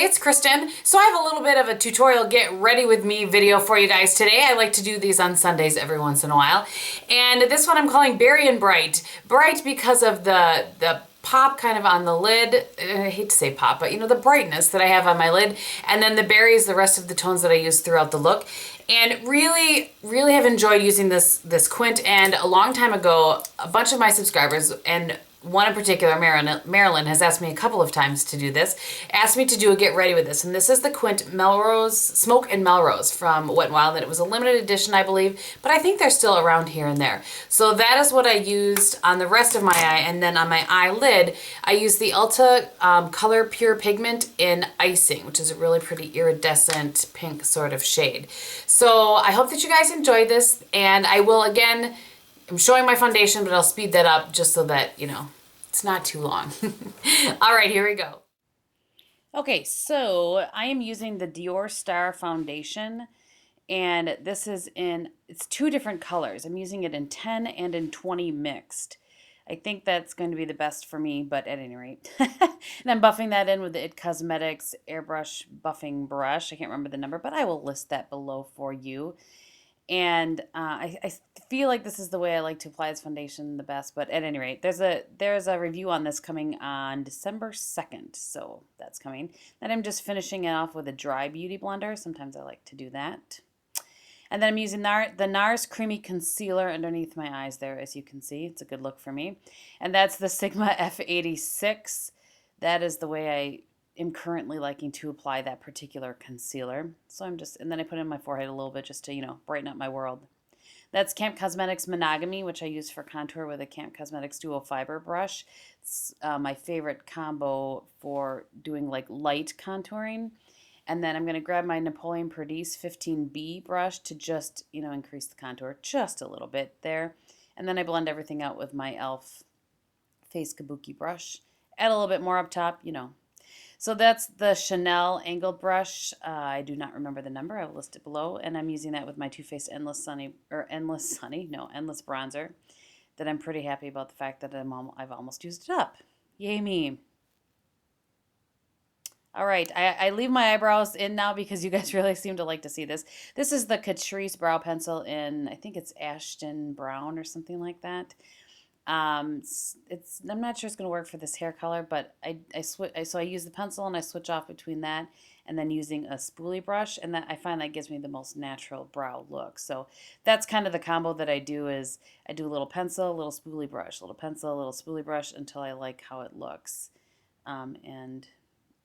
it's Kristin. So I have a little bit of a tutorial get ready with me video for you guys today. I like to do these on Sundays every once in a while. And this one I'm calling Berry and Bright. Bright because of the pop kind of on the lid. I hate to say pop, but you know, the brightness that I have on my lid. And then the berries, the rest of the tones that I use throughout the look. And really have enjoyed using this Quint. And a long time ago, a bunch of my subscribers, and one in particular, Marilyn, has asked me a couple of times to do this, asked me to do a get ready with this. And this is the Quint Melrose, Smoke and Melrose from Wet n Wild. And it was a limited edition, I believe, but I think they're still around here and there. So that is what I used on the rest of my eye. And then on my eyelid, I used the Ulta Color Pure Pigment in Icing, which is a really pretty iridescent pink sort of shade. So I hope that you guys enjoy this. And I will, again, I'm showing my foundation, but I'll speed that up just so that, you know, it's not too long. All right, here we go. Okay, so I am using the Dior Star foundation, and this is it's two different colors. I'm using it in 10 and in 20 mixed. I think that's going to be the best for me, but at any rate. And I'm buffing that in with the IT Cosmetics Airbrush Buffing Brush. I can't remember the number, but I will list that below for you. And I feel like this is the way I like to apply this foundation the best. But at any rate, there's a review on this coming on December 2nd. So that's coming. Then I'm just finishing it off with a dry beauty blender. Sometimes I like to do that. And then I'm using the NARS Creamy Concealer underneath my eyes there, as you can see. It's a good look for me. And that's the Sigma F86. That is the way I am currently liking to apply that particular concealer. So and then I put it in my forehead a little bit just to, you know, brighten up my world. That's Camp Cosmetics Monogamy, which I use for contour with a Camp Cosmetics Duo Fiber brush. It's my favorite combo for doing like light contouring. And then I'm going to grab my Napoleon Perdis 15B brush to just, you know, increase the contour just a little bit there. And then I blend everything out with my e.l.f. Face Kabuki brush. Add a little bit more up top, you know. So that's the Chanel angled brush. I do not remember the number. I'll list it below. And I'm using that with my Too Faced Endless Bronzer. That I'm pretty happy about the fact that I've almost used it up. Yay me. All right, I leave my eyebrows in now because you guys really seem to like to see this. This is the Catrice brow pencil in, I think it's Ashton Brown or something like that. I'm not sure it's going to work for this hair color, but so I use the pencil and I switch off between that and then using a spoolie brush, and that I find that gives me the most natural brow look. So that's kind of the combo that I do, is I do a little pencil, a little spoolie brush, a little pencil, a little spoolie brush until I like how it looks.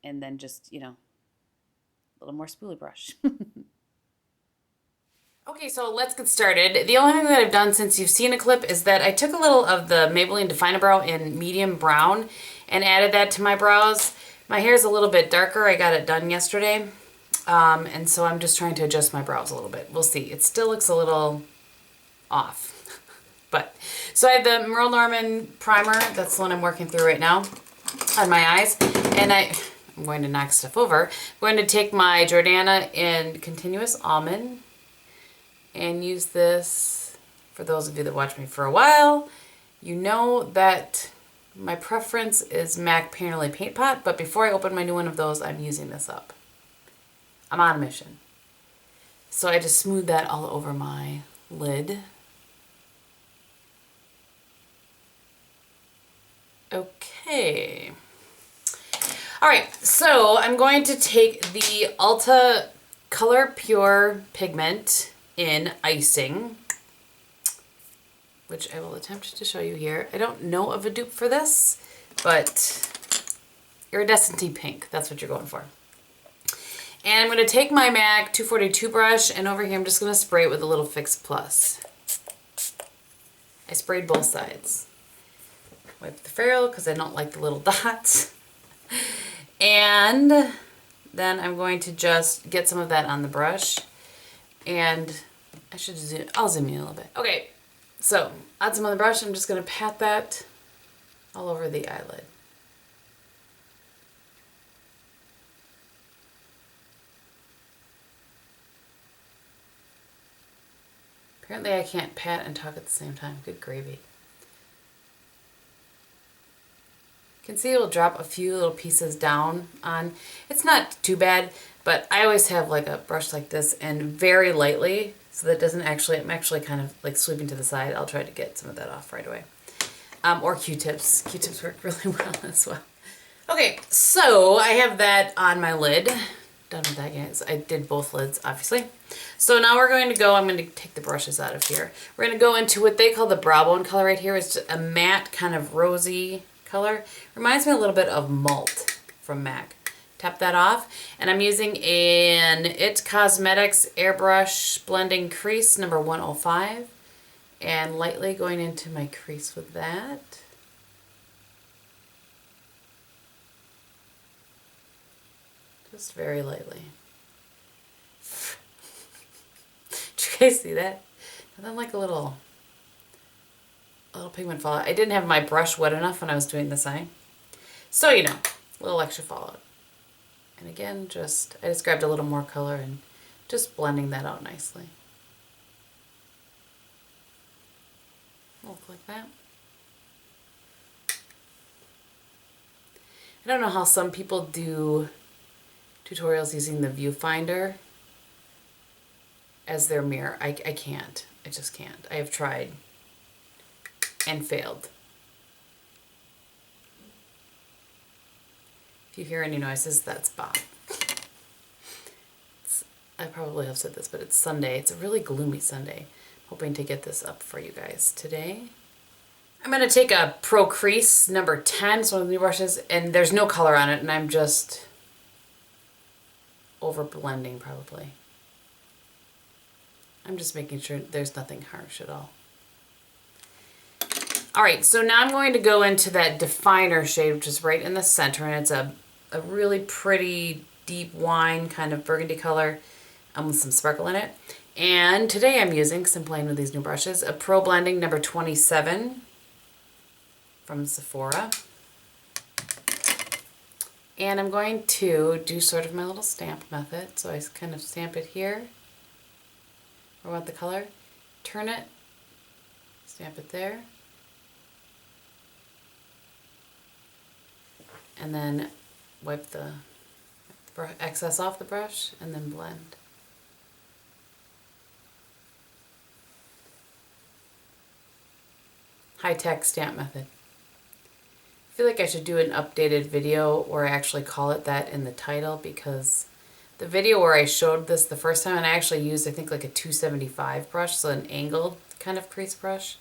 And then just, you know, a little more spoolie brush. Okay, so let's get started. The only thing that I've done since you've seen a clip is that I took a little of the Maybelline Define-A-Brow in medium brown and added that to my brows. My hair is a little bit darker. I got it done yesterday. And so I'm just trying to adjust my brows a little bit. We'll see. It still looks a little off. So I have the Merle Norman primer. That's the one I'm working through right now on my eyes. And I'm going to knock stuff over. I'm going to take my Jordana in Continuous Almond and use this. For those of you that watch me for a while, you know that my preference is MAC Painterly Paint Pot, but before I open my new one of those, I'm using this up. I'm on a mission. So I just smooth that all over my lid. Okay. All right, so I'm going to take the Ulta Color Pure Pigment in Icing, which I will attempt to show you here. I don't know of a dupe for this, but iridescent pink, that's what you're going for. And I'm going to take my MAC 242 brush, and over here I'm just going to spray it with a little Fix Plus. I sprayed both sides. Wipe the ferrule because I don't like the little dots. And then I'm going to just get some of that on the brush, and I'll zoom in a little bit. Okay, so add some on the brush. I'm just going to pat that all over the eyelid. Apparently I can't pat and talk at the same time. Good gravy. can see it will drop a few little pieces down on. It's not too bad, but I always have like a brush like this and very lightly, so that doesn't actually, I'm actually kind of like sweeping to the side. I'll try to get some of that off right away. Or Q-tips. Q-tips work really well as well. Okay, so I have that on my lid. Done with that, guys. I did both lids, obviously. So now we're going to go, I'm going to take the brushes out of here. We're going to go into what they call the brow bone color right here. It's just a matte kind of rosy color. Reminds me a little bit of Malt from MAC. Tap that off. And I'm using an It Cosmetics Airbrush Blending Crease number 105. And lightly going into my crease with that. Just very lightly. Did you guys see that? Nothing like a little pigment fallout. I didn't have my brush wet enough when I was doing this eye. So, you know, a little extra fallout. And again, I just grabbed a little more color and just blending that out nicely. Look like that. I don't know how some people do tutorials using the viewfinder as their mirror. I can't. I just can't. I have tried and failed. If you hear any noises, that's Bob. I probably have said this, but it's Sunday. It's a really gloomy Sunday. Hoping to get this up for you guys today. I'm going to take a Pro Crease number 10, it's one of the new brushes, and there's no color on it, and I'm just over blending probably. I'm just making sure there's nothing harsh at all. Alright, so now I'm going to go into that definer shade, which is right in the center, and it's a really pretty deep wine kind of burgundy color with some sparkle in it. And today I'm using, because I'm playing with these new brushes, a Pro Blending number 27 from Sephora. And I'm going to do sort of my little stamp method. So I kind of stamp it here, where I want the color, turn it, stamp it there, and then wipe the excess off the brush and then blend. High-tech stamp method. I feel like I should do an updated video where I actually call it that in the title, because the video where I showed this the first time, and I actually used, I think, like a 275 brush, so an angled kind of crease brush,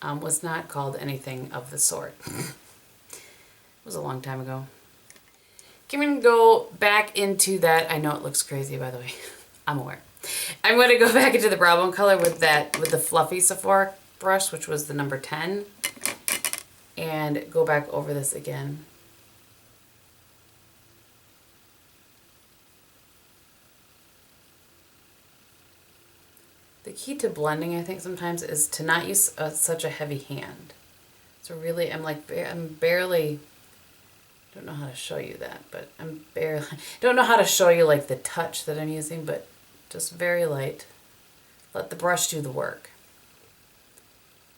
was not called anything of the sort. It was a long time ago. I'm going to go back into that. I know it looks crazy, by the way. I'm aware. I'm going to go back into the brow bone color with the fluffy Sephora brush, which was the number 10. And go back over this again. The key to blending, I think, sometimes is to not use such a heavy hand. So really, I'm barely, don't know how to show you that, but don't know how to show you like the touch that I'm using, but just very light. Let the brush do the work.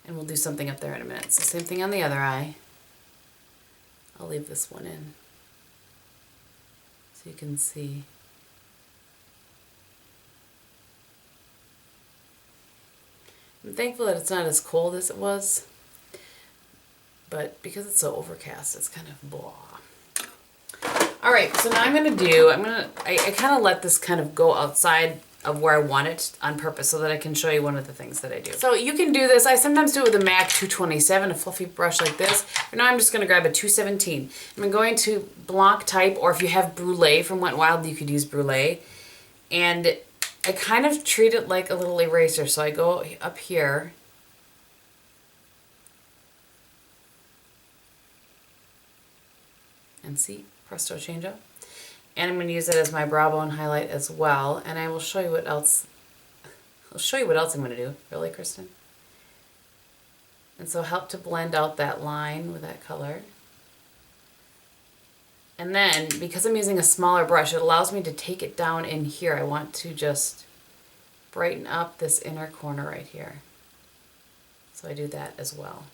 And we'll do something up there in a minute. So same thing on the other eye. I'll leave this one in so you can see. I'm thankful that it's not as cold as it was, but because it's so overcast, it's kind of blah. Alright, so now I kind of let this kind of go outside of where I want it on purpose so that I can show you one of the things that I do. So you can do this. I sometimes do it with a MAC 227, a fluffy brush like this. But now I'm just going to grab a 217. I'm going to block type, or if you have Brulee from Wet n Wild, you could use Brulee. And I kind of treat it like a little eraser. So I go up here. And see, presto change up. And I'm going to use it as my brow bone highlight as well. And I will show you what else. I'll show you what else I'm going to do. Really, Kristin? And so help to blend out that line with that color. And then, because I'm using a smaller brush, it allows me to take it down in here. I want to just brighten up this inner corner right here. So I do that as well.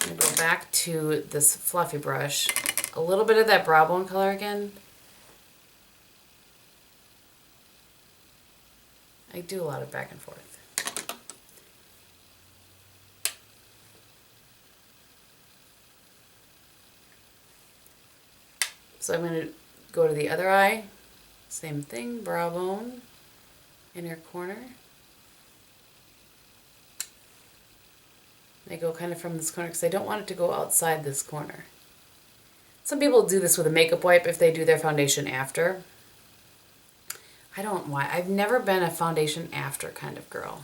I'm gonna go back to this fluffy brush. A little bit of that brow bone color again. I do a lot of back and forth. So I'm going to go to the other eye. Same thing, brow bone, inner corner. I go kind of from this corner because I don't want it to go outside this corner. Some people do this with a makeup wipe if they do their foundation after. I don't want. I've never been a foundation after kind of girl.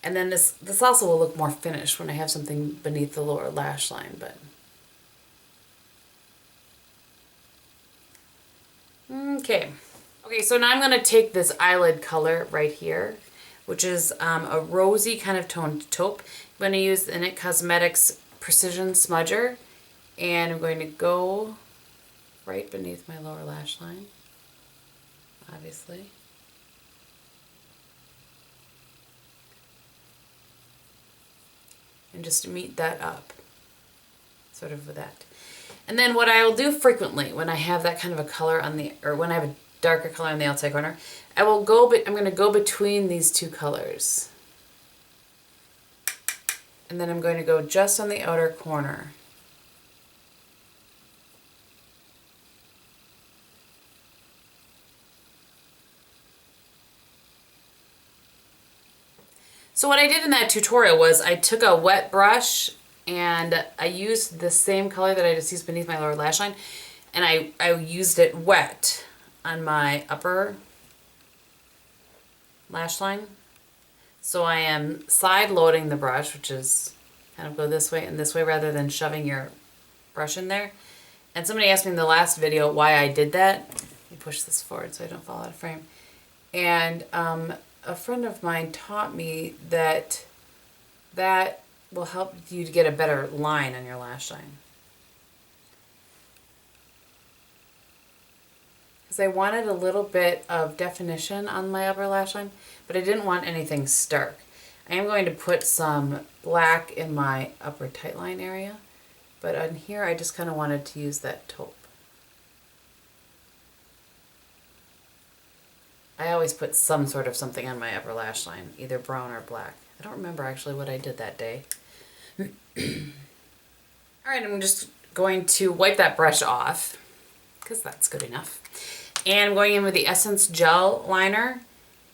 And then this also will look more finished when I have something beneath the lower lash line, but okay. Okay, so now I'm going to take this eyelid color right here, which is a rosy kind of toned taupe. I'm going to use the IT Cosmetics Precision Smudger, and I'm going to go right beneath my lower lash line, obviously. And just meet that up, sort of with that. And then what I will do frequently when I have that kind of a color on the, or when I have a darker color on the outside corner, I'm going to go between these two colors. And then I'm going to go just on the outer corner. So what I did in that tutorial was I took a wet brush and I used the same color that I just used beneath my lower lash line, and I used it wet on my upper lash line. So I am side loading the brush, which is kind of go this way and this way rather than shoving your brush in there. And somebody asked me in the last video why I did that. Let me push this forward so I don't fall out of frame. And a friend of mine taught me that that will help you to get a better line on your lash line. Because I wanted a little bit of definition on my upper lash line, but I didn't want anything stark. I am going to put some black in my upper tight line area, but on here I just kind of wanted to use that taupe. I always put some sort of something on my upper lash line, either brown or black. I don't remember actually what I did that day. Alright, I'm just going to wipe that brush off, because that's good enough. And I'm going in with the Essence Gel Liner.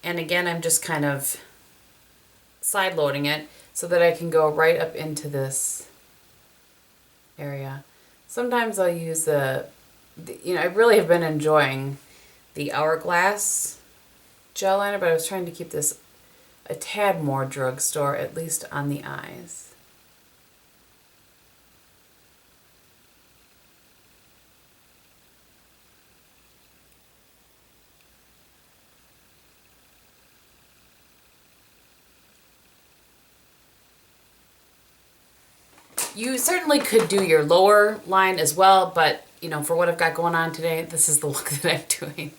And again, I'm just kind of side loading it so that I can go right up into this area. Sometimes I'll use I really have been enjoying the Hourglass gel liner, but I was trying to keep this a tad more drugstore, at least on the eyes. You certainly could do your lower line as well, but for what I've got going on today, this is the look that I'm doing.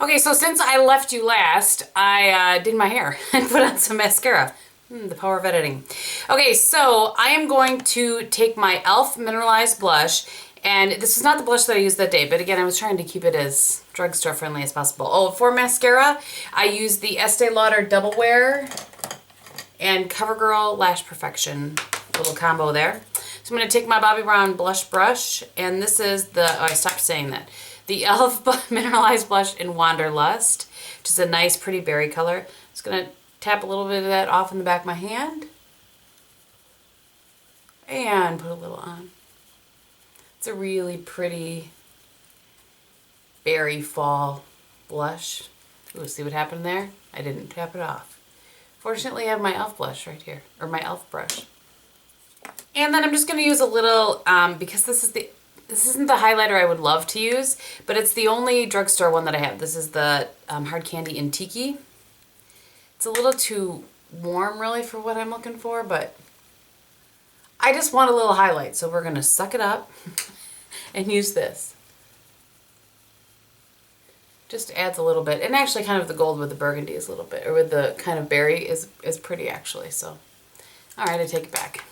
Okay, so since I left you last, I did my hair and put on some mascara. The power of editing. Okay, so I am going to take my e.l.f. Mineralized Blush, and this is not the blush that I used that day, but again, I was trying to keep it as drugstore friendly as possible. Oh, for mascara, I used the Estee Lauder Double Wear and Covergirl Lash Perfection little combo there. So I'm going to take my Bobbi Brown blush brush, and this is I stopped saying that. The e.l.f. Mineralized Blush in Wanderlust, which is a nice pretty berry color. Just going to tap a little bit of that off in the back of my hand. And put a little on. It's a really pretty berry fall blush. Ooh, see what happened there? I didn't tap it off. Fortunately, I have my e.l.f. blush right here, or my e.l.f. brush. And then I'm just going to use a little, because this isn't the highlighter I would love to use, but it's the only drugstore one that I have. This is the Hard Candy in Tiki. It's a little too warm really for what I'm looking for, but I just want a little highlight, so we're going to suck it up and use this. Just adds a little bit, and actually kind of the gold with the burgundy is a little bit, or with the kind of berry is pretty actually, so. Alright, I take it back.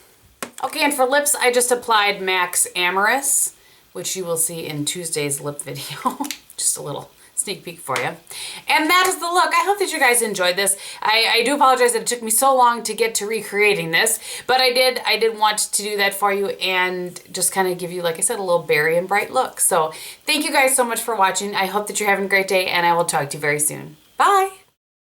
Okay, and for lips, I just applied MAC's Amorous, which you will see in Tuesday's lip video. Just a little sneak peek for you. And that is the look. I hope that you guys enjoyed this. I do apologize that it took me so long to get to recreating this, but I did want to do that for you and just kind of give you, like I said, a little berry and bright look. So thank you guys so much for watching. I hope that you're having a great day, and I will talk to you very soon. Bye.